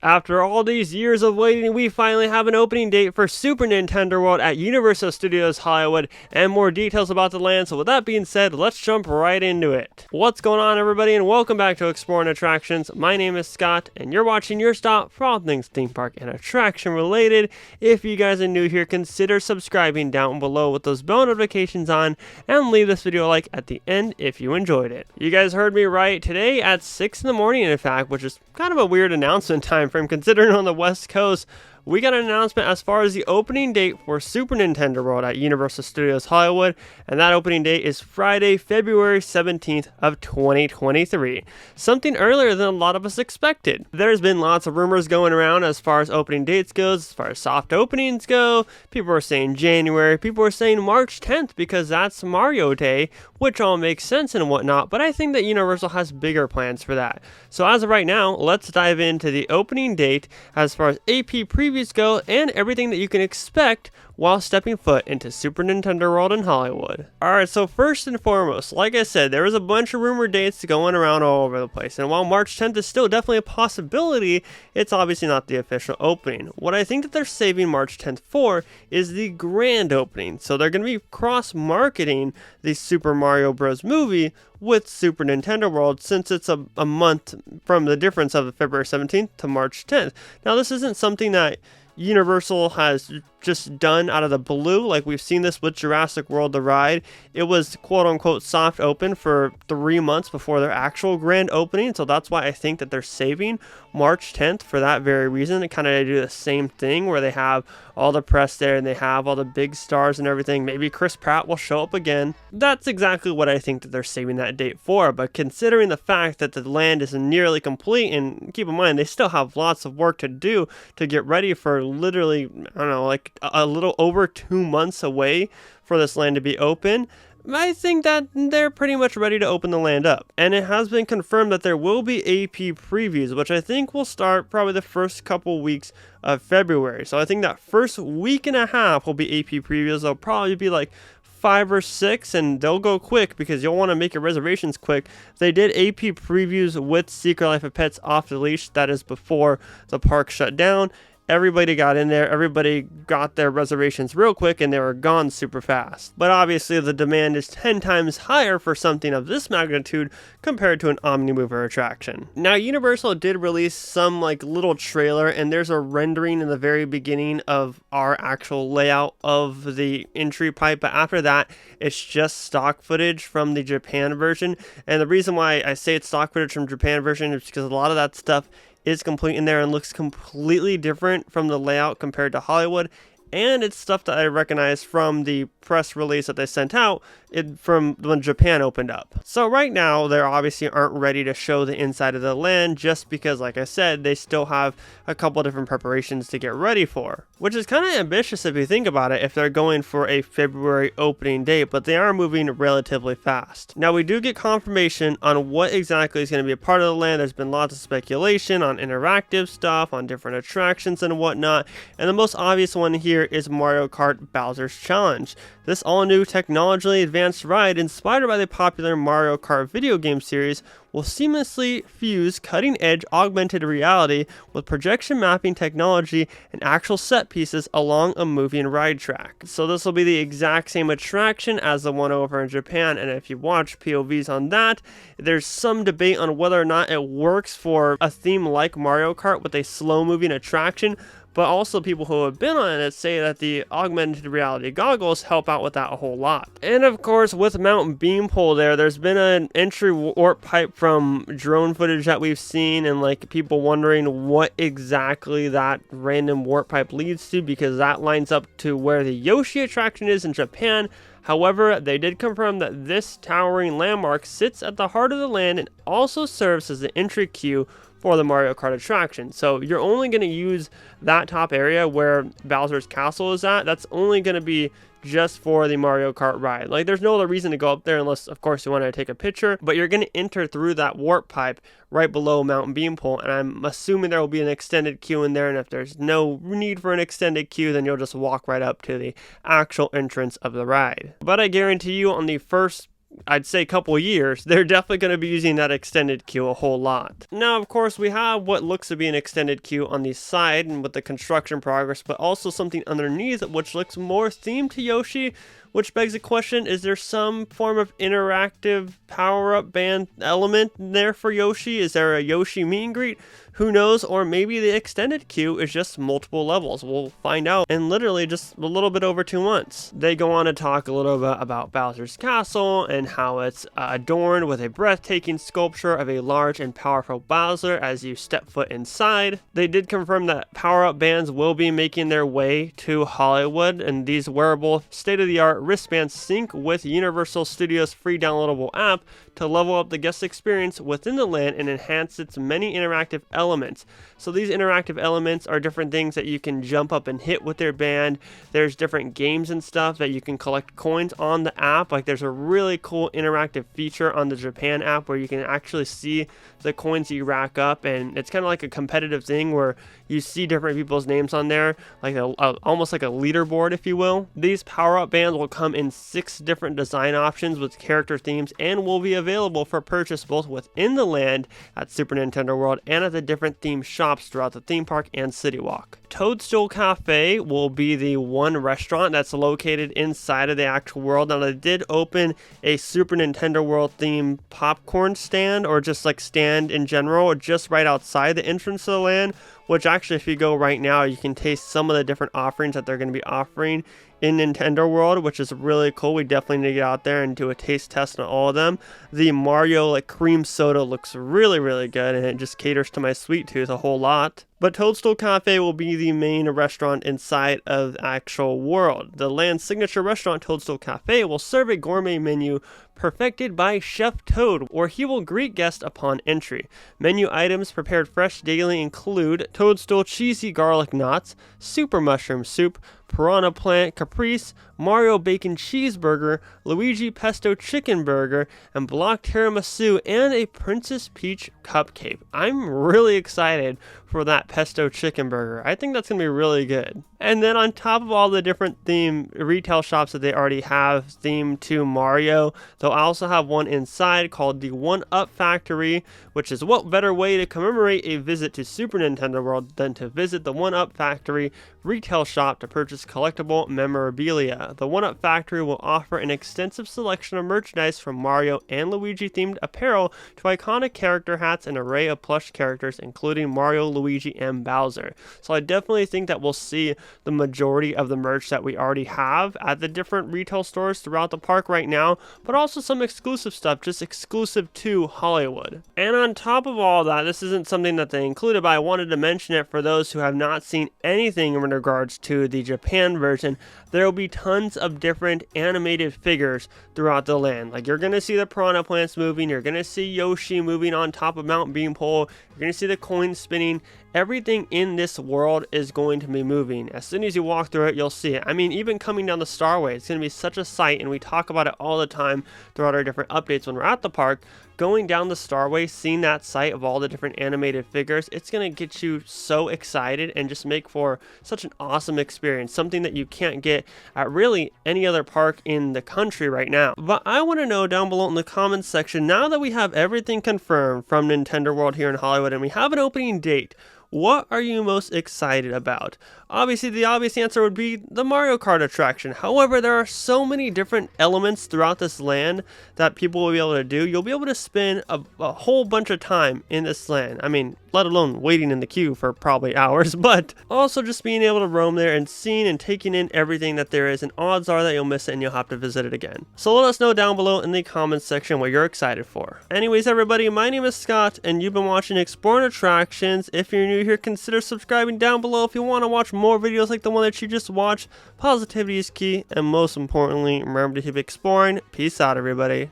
After all these years of waiting, we finally have an opening date for Super Nintendo World at Universal Studios Hollywood and more details about the land. So with that being said, let's jump right into it. What's going on, everybody, and welcome back to Exploring Attractions. My name is Scott and you're watching your stop for all things theme park and attraction related. If you guys are new here, consider subscribing down below with those bell notifications on and leave this video a like at the end if you enjoyed it. You guys heard me right. Today at 6 in the morning, in fact, which is kind of a weird announcement time frame considering on the West Coast, we got an announcement as far as the opening date for Super Nintendo World at Universal Studios Hollywood, and that opening date is Friday, February 17th of 2023. Something earlier than a lot of us expected. There's been lots of rumors going around as far as opening dates goes, as far as soft openings go. People were saying January, people were saying March 10th because that's Mario Day, which all makes sense and whatnot, but I think that Universal has bigger plans for that. So as of right now, let's dive into the opening date as far as AP previews go and everything that you can expect while stepping foot into Super Nintendo World in Hollywood. Alright, so first and foremost, like I said, there was a bunch of rumored dates going around all over the place, and while March 10th is still definitely a possibility, it's obviously not the official opening. What I think that they're saving March 10th for is the grand opening, so they're going to be cross-marketing the Super Mario Bros. Movie with Super Nintendo World since it's a month from the difference of February 17th to March 10th. Now, this isn't something that Universal has just done out of the blue. Like we've seen this with Jurassic World the ride. It was quote unquote soft open for 3 months before their actual grand opening, so that's why I think that they're saving March 10th for that very reason. They kind of do the same thing where they have all the press there and they have all the big stars and everything. Maybe Chris Pratt will show up again. That's exactly what I think that they're saving that date for, but considering the fact that the land is nearly complete, and keep in mind they still have lots of work to do to get ready for literally, I don't know, like a little over 2 months away for this land to be open, I think that they're pretty much ready to open the land up. And it has been confirmed that there will be AP previews, which I think will start probably the first couple weeks of February. So I think that first week and a half will be AP previews. They'll probably be like 5 or 6, and they'll go quick because you'll want to make your reservations quick. They did AP previews with Secret Life of Pets Off the Leash. That is before the park shut down. Everybody got in there, everybody got their reservations real quick, and they were gone super fast. But obviously the demand is 10 times higher for something of this magnitude compared to an Omnimover attraction. Now, Universal did release some like little trailer, and there's a rendering in the very beginning of our actual layout of the entry pipe, but after that it's just stock footage from the Japan version. And the reason why I say it's stock footage from Japan version is because a lot of that stuff is complete in there and looks completely different from the layout compared to Hollywood, and it's stuff that I recognize from the press release that they sent out from when Japan opened up. So right now they obviously aren't ready to show the inside of the land just because, like I said, they still have a couple different preparations to get ready for, which is kind of ambitious if you think about it if they're going for a February opening date, but they are moving relatively fast. Now, we do get confirmation on what exactly is going to be a part of the land. There's been lots of speculation on interactive stuff, on different attractions and whatnot, and the most obvious one here is Mario Kart Bowser's Challenge. This all-new technologically advanced ride, inspired by the popular Mario Kart video game series, will seamlessly fuse cutting-edge augmented reality with projection mapping technology and actual set pieces along a moving ride track. So this will be the exact same attraction as the one over in Japan, and if you watch POVs on that, there's some debate on whether or not it works for a theme like Mario Kart with a slow-moving attraction, but also people who have been on it say that the augmented reality goggles help out with that a whole lot. And of course, with Mount Beanpole there's been an entry warp pipe from drone footage that we've seen, and like people wondering what exactly that random warp pipe leads to, because that lines up to where the Yoshi attraction is in Japan. However, they did confirm that this towering landmark sits at the heart of the land and also serves as the entry queue for the Mario Kart attraction. So you're only going to use that top area where Bowser's Castle is at. That's only going to be just for the Mario Kart ride. Like, there's no other reason to go up there unless, of course, you want to take a picture, but you're going to enter through that warp pipe right below Mount Beanpole, and I'm assuming there will be an extended queue in there, and if there's no need for an extended queue, then you'll just walk right up to the actual entrance of the ride. But I guarantee you, on the first I'd say couple years, they're definitely going to be using that extended queue a whole lot. Now, of course, we have what looks to be an extended queue on the side and with the construction progress, but also something underneath which looks more themed to Yoshi, which begs the question, is there some form of interactive power-up band element there for Yoshi? Is there a Yoshi meet and greet? Who knows? Or maybe the extended queue is just multiple levels. We'll find out in literally just a little bit over 2 months. They go on to talk a little bit about Bowser's Castle and how it's adorned with a breathtaking sculpture of a large and powerful Bowser as you step foot inside. They did confirm that power-up bands will be making their way to Hollywood, and these wearable, state-of-the-art wristbands sync with Universal Studios' free downloadable app to level up the guest experience within the land and enhance its many interactive elements. So these interactive elements are different things that you can jump up and hit with their band. There's different games and stuff that you can collect coins on the app. Like there's a really cool interactive feature on the Japan app where you can actually see the coins you rack up, and it's kind of like a competitive thing where you see different people's names on there, like almost like a leaderboard, if you will. These power-up bands will come in 6 different design options with character themes and will be available for purchase both within the land at Super Nintendo World and at the different theme shops throughout the theme park and City Walk. Toadstool Cafe will be the one restaurant that's located inside of the actual world. Now, they did open a Super Nintendo World themed popcorn stand, or just like stand in general, just right outside the entrance to the land, which actually, if you go right now, you can taste some of the different offerings that they're going to be offering in Nintendo World, which is really cool. We definitely need to get out there and do a taste test on all of them. The Mario cream soda looks really good, and it just caters to my sweet tooth a whole lot. But Toadstool Cafe will be the main restaurant inside of the actual world. The land's signature restaurant, Toadstool Cafe, will serve a gourmet menu perfected by Chef Toad, where he will greet guests upon entry. Menu items prepared fresh daily include Toadstool cheesy garlic knots, super mushroom soup, piranha plant caprese, Mario bacon cheeseburger, Luigi pesto chicken burger, and block tiramisu, and a Princess Peach cupcake. I'm really excited for that pesto chicken burger. I think that's going to be really good. And then on top of all the different theme retail shops that they already have themed to Mario, they'll also have one inside called the 1-Up Factory, which is what better way to commemorate a visit to Super Nintendo World than to visit the 1-Up Factory retail shop to purchase collectible memorabilia. The 1-Up Factory will offer an extensive selection of merchandise from Mario and Luigi themed apparel to iconic character hats and an array of plush characters including Mario, Luigi, and Bowser. So I definitely think that we'll see the majority of the merch that we already have at the different retail stores throughout the park right now, but also some exclusive stuff just exclusive to Hollywood. And on top of all that, this isn't something that they included, but I wanted to mention it for those who have not seen anything in regards to the Japan version. There will be tons of different animated figures throughout the land. Like, you're going to see the piranha plants moving, you're going to see Yoshi moving on top of Mount Beanpole, you're going to see the coins spinning. Everything in this world is going to be moving. As soon as you walk through it, you'll see it. I mean, even coming down the Starway, it's going to be such a sight, and we talk about it all the time throughout our different updates when we're at the park. Going down the Starway, seeing that sight of all the different animated figures, it's going to get you so excited and just make for such an awesome experience, something that you can't get at really any other park in the country right now. But I want to know down below in the comments section, now that we have everything confirmed from Nintendo World here in Hollywood and we have an opening date, what are you most excited about? Obviously, the obvious answer would be the Mario Kart attraction. However, there are so many different elements throughout this land that people will be able to do. You'll be able to spend a whole bunch of time in this land. I mean, let alone waiting in the queue for probably hours, but also just being able to roam there and seeing and taking in everything that there is, and odds are that you'll miss it and you'll have to visit it again. So let us know down below in the comments section what you're excited for. Anyways, everybody, my name is Scott, and you've been watching Exploring Attractions. If you're new here, consider subscribing down below if you want to watch more videos like the one that you just watched. Positivity is key, and most importantly, remember to keep exploring. Peace out, everybody.